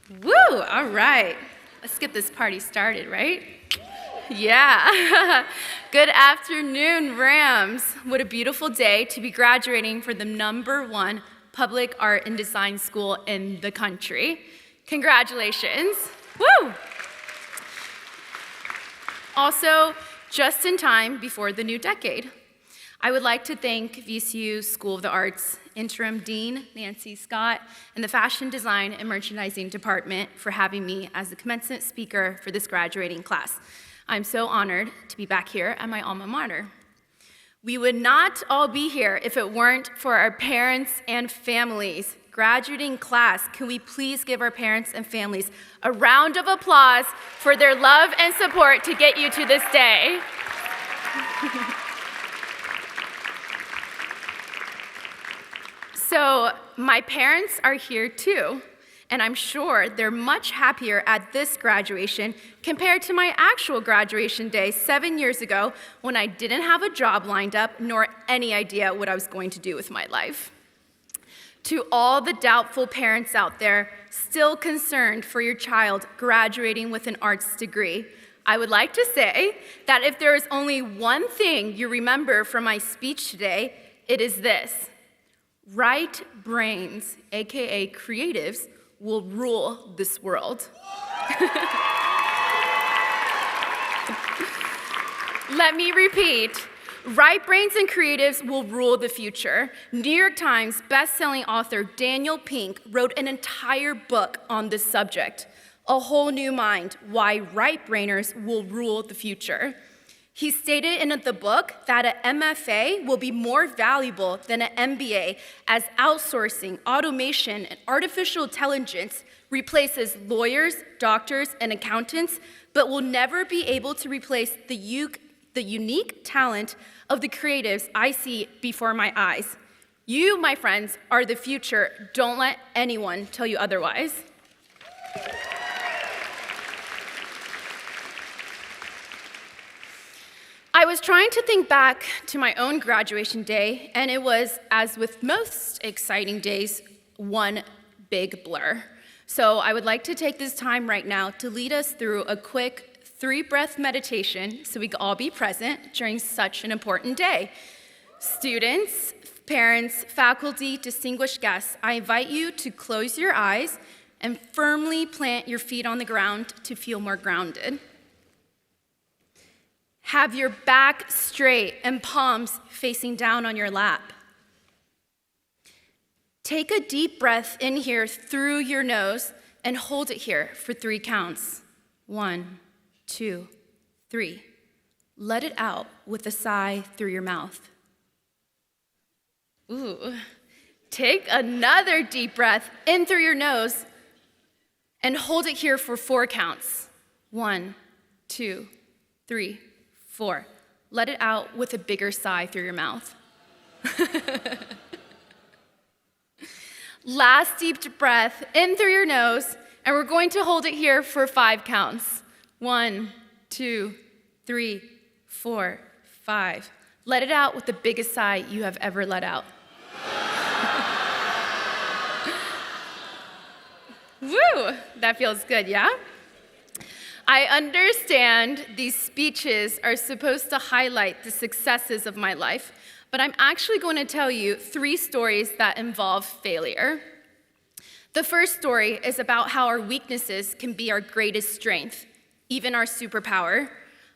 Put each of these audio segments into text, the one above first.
Woo, all right. Let's get this party started, right? Yeah. Good afternoon, Rams. What a beautiful day to be graduating from the #1 public art and design school in the country. Congratulations. Woo! Also, just in time before the new decade, I would like to thank VCU School of the Arts Interim Dean Nancy Scott and the Fashion Design and Merchandising Department for having me as the commencement speaker for this graduating class. I'm so honored to be back here at my alma mater. We would not all be here if it weren't for our parents and families. Graduating class, can we please give our parents and families a round of applause for their love and support to get you to this day? So my parents are here too, and I'm sure they're much happier at this graduation compared to my actual graduation day 7 years ago when I didn't have a job lined up nor any idea what I was going to do with my life. To all the doubtful parents out there still concerned for your child graduating with an arts degree, I would like to say that if there is only one thing you remember from my speech today, it is this: right brains, aka creatives, will rule this world. Let me repeat. Right brains and creatives will rule the future. New York Times best-selling author Daniel Pink wrote an entire book on this subject, A Whole New Mind: Why Right-Brainers Will Rule the Future. He stated in the book that an MFA will be more valuable than an MBA as outsourcing, automation, and artificial intelligence replaces lawyers, doctors, and accountants, but will never be able to replace the unique talent of the creatives I see before my eyes. You, my friends, are the future. Don't let anyone tell you otherwise. I was trying to think back to my own graduation day, and it was, as with most exciting days, one big blur. So I would like to take this time right now to lead us through a quick 3-breath meditation so we can all be present during such an important day. Students, parents, faculty, distinguished guests, I invite you to close your eyes and firmly plant your feet on the ground to feel more grounded. Have your back straight and palms facing down on your lap. Take a deep breath in here through your nose and hold it here for 3 counts. 1, 2, 3. Let it out with a sigh through your mouth. Ooh. Take another deep breath in through your nose and hold it here for 4 counts. 1, 2, 3, 4. Let it out with a bigger sigh through your mouth. Last deep breath in through your nose, and we're going to hold it here for 5 counts. 1, 2, 3, 4, 5. Let it out with the biggest sigh you have ever let out. Woo! That feels good, yeah? I understand these speeches are supposed to highlight the successes of my life, but I'm actually going to tell you 3 stories that involve failure. The first story is about how our weaknesses can be our greatest strength, even our superpower.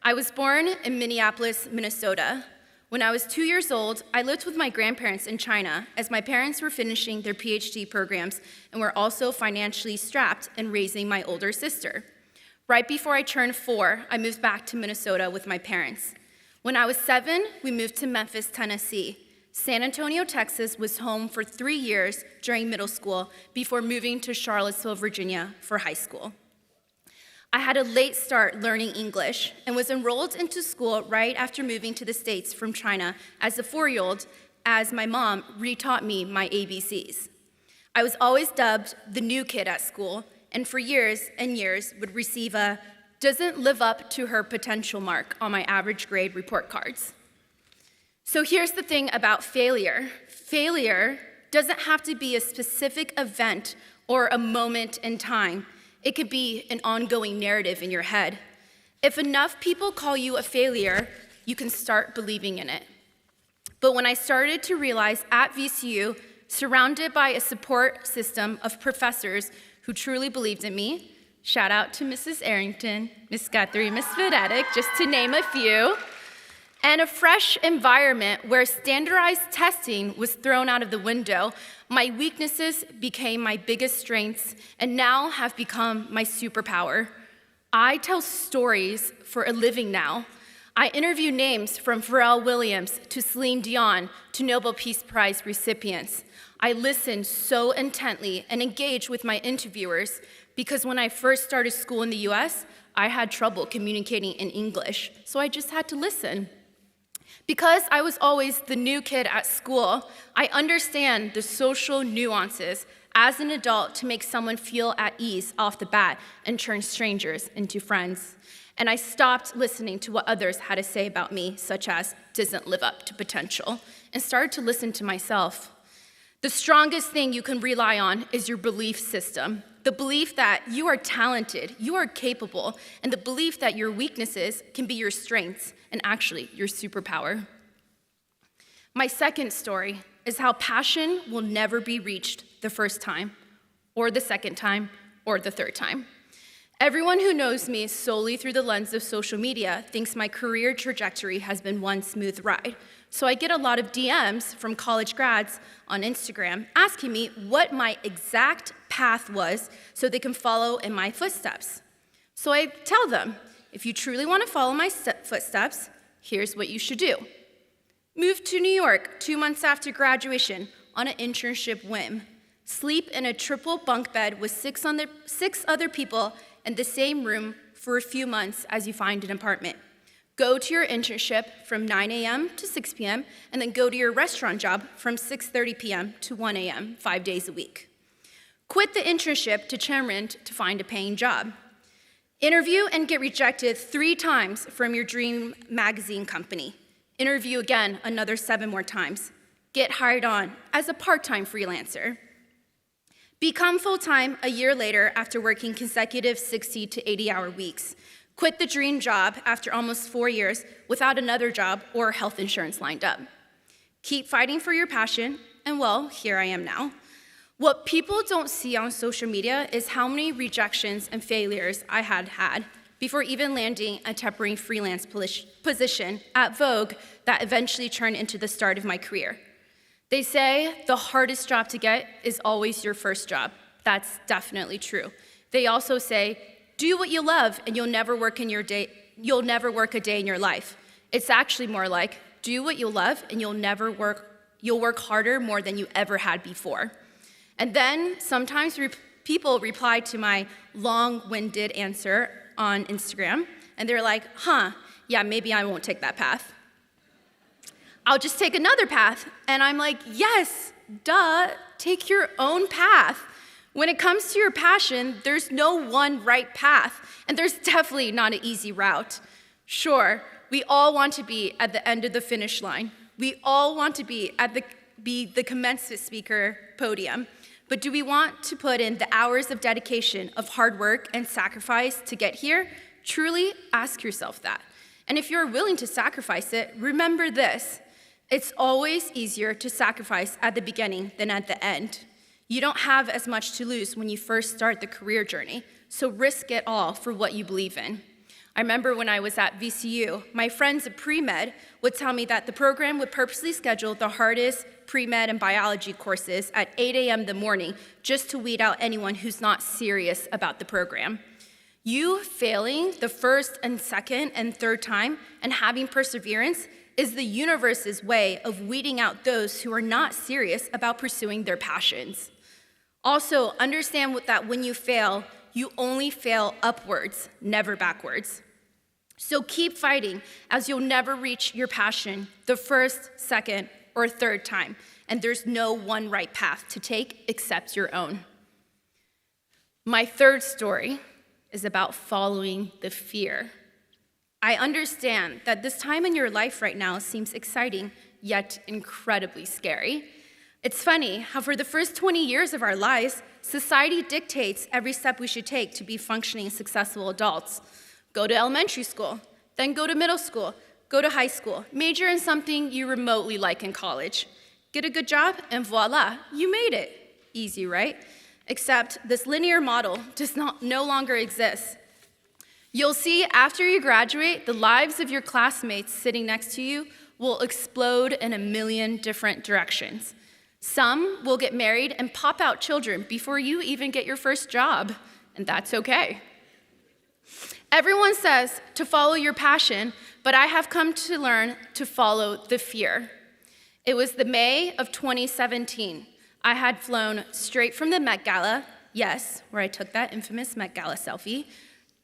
I was born in Minneapolis, Minnesota. When I was 2 years old, I lived with my grandparents in China as my parents were finishing their PhD programs and were also financially strapped in raising my older sister. Right before I turned 4, I moved back to Minnesota with my parents. When I was 7, we moved to Memphis, Tennessee. San Antonio, Texas was home for 3 years during middle school before moving to Charlottesville, Virginia for high school. I had a late start learning English and was enrolled into school right after moving to the States from China as a 4-year-old, as my mom retaught me my ABCs. I was always dubbed the new kid at school, and for years and years would receive a "doesn't live up to her potential" mark on my average grade report cards. So here's the thing about failure. Failure doesn't have to be a specific event or a moment in time. It could be an ongoing narrative in your head. If enough people call you a failure, you can start believing in it. But when I started to realize at VCU, surrounded by a support system of professors who truly believed in me, shout out to Mrs. Arrington, Miss Guthrie, Miss Vidatic, just to name a few, and a fresh environment where standardized testing was thrown out of the window, my weaknesses became my biggest strengths and now have become my superpower. I tell stories for a living now. I interview names from Pharrell Williams to Celine Dion to Nobel Peace Prize recipients. I listen so intently and engage with my interviewers because when I first started school in the US, I had trouble communicating in English, so I just had to listen. Because I was always the new kid at school, I understand the social nuances as an adult to make someone feel at ease off the bat and turn strangers into friends. And I stopped listening to what others had to say about me, such as doesn't live up to potential, and started to listen to myself. The strongest thing you can rely on is your belief system. The belief that you are talented, you are capable, and the belief that your weaknesses can be your strengths and actually your superpower. My second story is how passion will never be reached the first time, or the second time, or the third time. Everyone who knows me solely through the lens of social media thinks my career trajectory has been one smooth ride. So I get a lot of DMs from college grads on Instagram asking me what my exact path was so they can follow in my footsteps. So I tell them, if you truly want to follow my footsteps, here's what you should do. Move to New York 2 months after graduation on an internship whim. Sleep in a triple bunk bed with six other people in the same room for a few months as you find an apartment. Go to your internship from 9 a.m. to 6 p.m., and then go to your restaurant job from 6:30 p.m. to 1 a.m., 5 days a week. Quit the internship to Chemrand to find a paying job. Interview and get rejected 3 times from your dream magazine company. Interview again another 7 more times. Get hired on as a part-time freelancer. Become full-time a year later after working consecutive 60 to 80-hour weeks. Quit the dream job after almost 4 years without another job or health insurance lined up. Keep fighting for your passion, and well, here I am now. What people don't see on social media is how many rejections and failures I had before even landing a temporary freelance position at Vogue that eventually turned into the start of my career. They say the hardest job to get is always your first job. That's definitely true. They also say, do what you love and you'll never work a day in your life. It's actually more like, do what you love and you'll work harder more than you ever had before. And then sometimes people reply to my long-winded answer on Instagram, and they're like, yeah, maybe I won't take that path. I'll just take another path. And I'm like, yes, duh, take your own path. When it comes to your passion, there's no one right path, and there's definitely not an easy route. Sure, we all want to be at the end of the finish line. We all want to be the commencement speaker podium. But do we want to put in the hours of dedication, of hard work and sacrifice to get here? Truly ask yourself that. And if you're willing to sacrifice it, remember this. It's always easier to sacrifice at the beginning than at the end. You don't have as much to lose when you first start the career journey, so risk it all for what you believe in. I remember when I was at VCU, my friends at pre-med would tell me that the program would purposely schedule the hardest pre-med and biology courses at 8 a.m. in the morning just to weed out anyone who's not serious about the program. You failing the first and second and third time and having perseverance is the universe's way of weeding out those who are not serious about pursuing their passions. Also, understand that when you fail, you only fail upwards, never backwards. So keep fighting, as you'll never reach your passion the first, second, or third time, and there's no one right path to take except your own. My third story is about following the fear. I understand that this time in your life right now seems exciting, yet incredibly scary. It's funny how for the first 20 years of our lives, society dictates every step we should take to be functioning, successful adults. Go to elementary school, then go to middle school, go to high school, major in something you remotely like in college. Get a good job, and voila, you made it. Easy, right? Except this linear model no longer exists. You'll see after you graduate, the lives of your classmates sitting next to you will explode in a million different directions. Some will get married and pop out children before you even get your first job, and that's okay. Everyone says to follow your passion, but I have come to learn to follow the fear. It was the May of 2017. I had flown straight from the Met Gala, yes, where I took that infamous Met Gala selfie,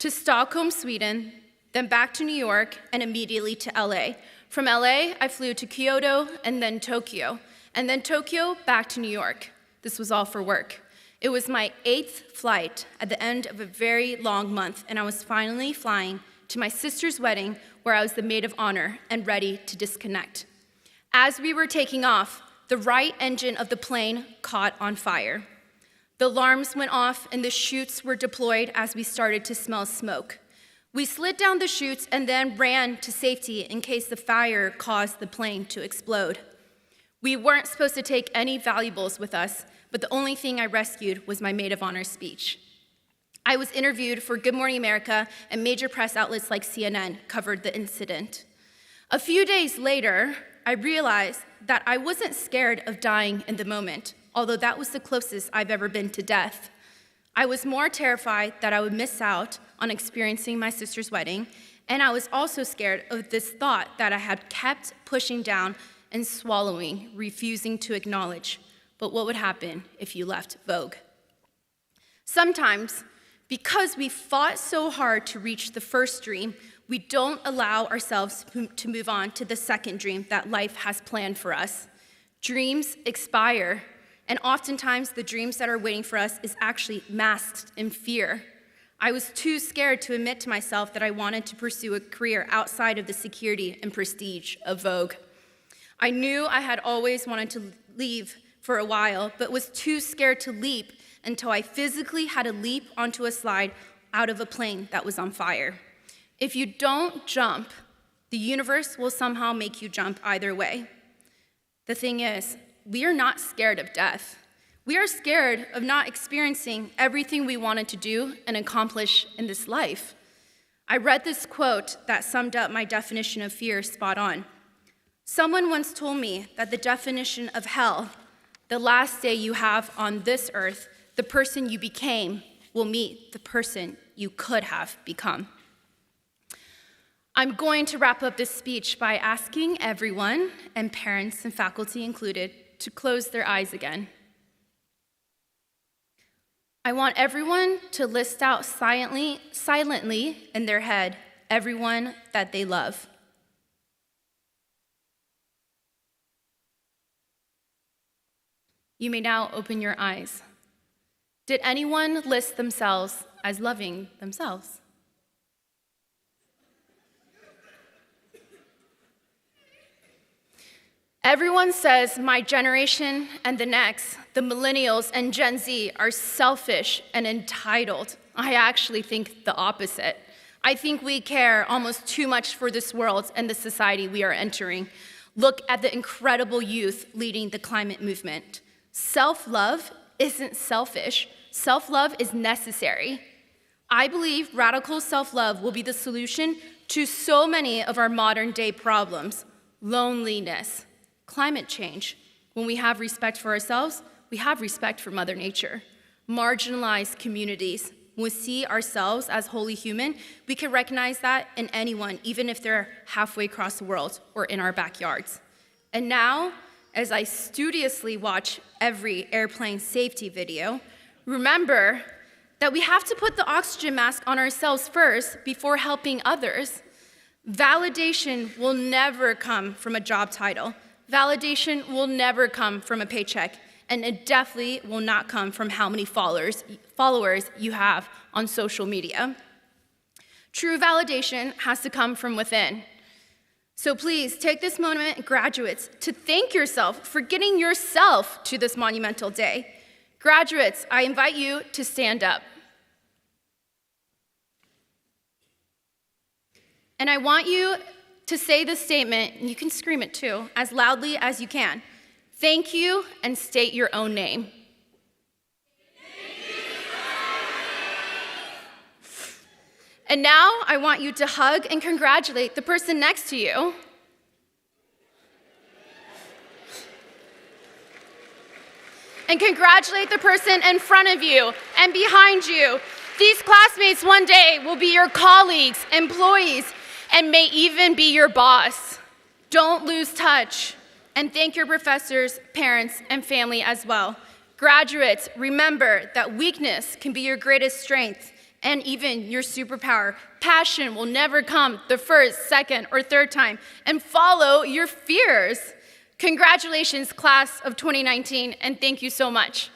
to Stockholm, Sweden, then back to New York, and immediately to LA. From LA, I flew to Kyoto and then Tokyo back to New York. This was all for work. It was my 8th flight at the end of a very long month, and I was finally flying to my sister's wedding where I was the maid of honor and ready to disconnect. As we were taking off, the right engine of the plane caught on fire. The alarms went off and the chutes were deployed as we started to smell smoke. We slid down the chutes and then ran to safety in case the fire caused the plane to explode. We weren't supposed to take any valuables with us, but the only thing I rescued was my maid of honor speech. I was interviewed for Good Morning America, and major press outlets like CNN covered the incident. A few days later, I realized that I wasn't scared of dying in the moment, although that was the closest I've ever been to death. I was more terrified that I would miss out on experiencing my sister's wedding, and I was also scared of this thought that I had kept pushing down and swallowing, refusing to acknowledge. But what would happen if you left Vogue? Sometimes, because we fought so hard to reach the first dream, we don't allow ourselves to move on to the second dream that life has planned for us. Dreams expire, and oftentimes the dreams that are waiting for us is actually masked in fear. I was too scared to admit to myself that I wanted to pursue a career outside of the security and prestige of Vogue. I knew I had always wanted to leave for a while, but was too scared to leap until I physically had to leap onto a slide out of a plane that was on fire. If you don't jump, the universe will somehow make you jump either way. The thing is, we are not scared of death. We are scared of not experiencing everything we wanted to do and accomplish in this life. I read this quote that summed up my definition of fear spot on. Someone once told me that the definition of hell, the last day you have on this earth, the person you became will meet the person you could have become. I'm going to wrap up this speech by asking everyone, and parents and faculty included, to close their eyes again. I want everyone to list out silently in their head everyone that they love. You may now open your eyes. Did anyone list themselves as loving themselves? Everyone says my generation and the next, the millennials and Gen Z, are selfish and entitled. I actually think the opposite. I think we care almost too much for this world and the society we are entering. Look at the incredible youth leading the climate movement. Self-love isn't selfish. Self-love is necessary. I believe radical self-love will be the solution to so many of our modern day problems. Loneliness, climate change. When we have respect for ourselves, we have respect for Mother Nature. Marginalized communities. When we see ourselves as wholly human, we can recognize that in anyone, even if they're halfway across the world or in our backyards. And now, as I studiously watch every airplane safety video, remember that we have to put the oxygen mask on ourselves first before helping others. Validation will never come from a job title. Validation will never come from a paycheck, and it definitely will not come from how many followers you have on social media. True validation has to come from within. So please take this moment, graduates, to thank yourself for getting yourself to this monumental day. Graduates, I invite you to stand up. And I want you to say this statement, and you can scream it too, as loudly as you can. Thank you, and state your own name. And now I want you to hug and congratulate the person next to you. And congratulate the person in front of you and behind you. These classmates one day will be your colleagues, employees, and may even be your boss. Don't lose touch. And thank your professors, parents, and family as well. Graduates, remember that weakness can be your greatest strength and even your superpower. Passion will never come the first, second, or third time. And follow your fears. Congratulations, class of 2019, and thank you so much.